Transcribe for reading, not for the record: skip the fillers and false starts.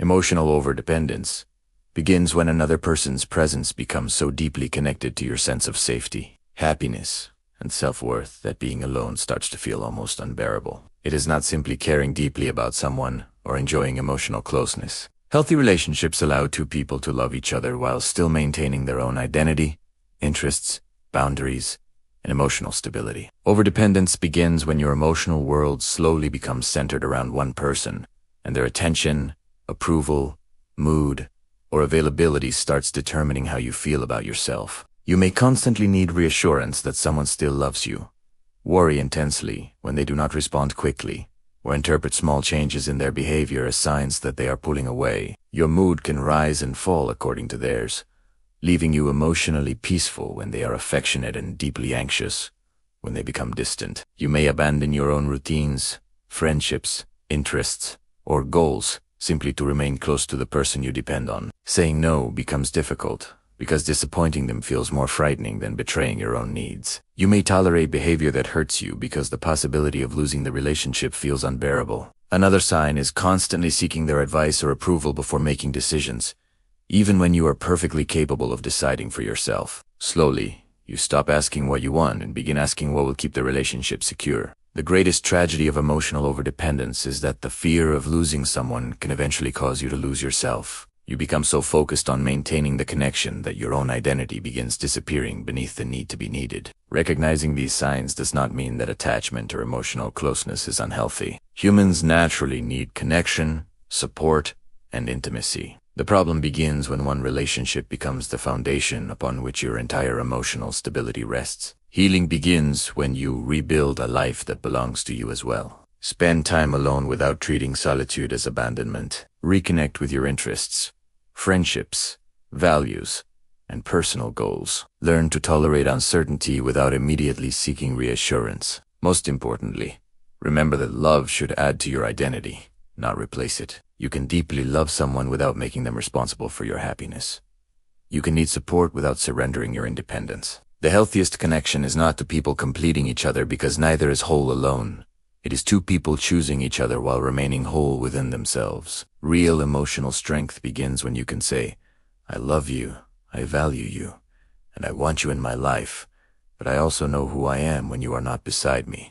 Emotional overdependence begins when another person's presence becomes so deeply connected to your sense of safety, happiness, and self-worth that being alone starts to feel almost unbearable. It is not simply caring deeply about someone or enjoying emotional closeness. Healthy relationships allow two people to love each other while still maintaining their own identity, interests, boundaries, and emotional stability. Overdependence begins when your emotional world slowly becomes centered around one person, and their attention, approval, mood, or availability starts determining how you feel about yourself. You may constantly need reassurance that someone still loves you, worry intensely when they do not respond quickly, or interpret small changes in their behavior as signs that they are pulling away. Your mood can rise and fall according to theirs, leaving you emotionally peaceful when they are affectionate and deeply anxious when they become distant. You may abandon your own routines, friendships, interests, or goals simply to remain close to the person you depend on. Saying no becomes difficult because disappointing them feels more frightening than betraying your own needs. You may tolerate behavior that hurts you because the possibility of losing the relationship feels unbearable. Another sign is constantly seeking their advice or approval before making decisions, even when you are perfectly capable of deciding for yourself. Slowly, you stop asking what you want and begin asking what will keep the relationship secure. The greatest tragedy of emotional overdependence is that the fear of losing someone can eventually cause you to lose yourself. You become so focused on maintaining the connection that your own identity begins disappearing beneath the need to be needed. Recognizing these signs does not mean that attachment or emotional closeness is unhealthy. Humans naturally need connection, support, and intimacy. The problem begins when one relationship becomes the foundation upon which your entire emotional stability rests. Healing begins when you rebuild a life that belongs to you as well. Spend time alone without treating solitude as abandonment. Reconnect with your interests, friendships, values, and personal goals. Learn to tolerate uncertainty without immediately seeking reassurance. Most importantly, remember that love should add to your identity, not replace it. You can deeply love someone without making them responsible for your happiness. You can need support without surrendering your independence. The healthiest connection is not two people completing each other because neither is whole alone. It is two people choosing each other while remaining whole within themselves. Real emotional strength begins when you can say, I love you, I value you, and I want you in my life, but I also know who I am when you are not beside me.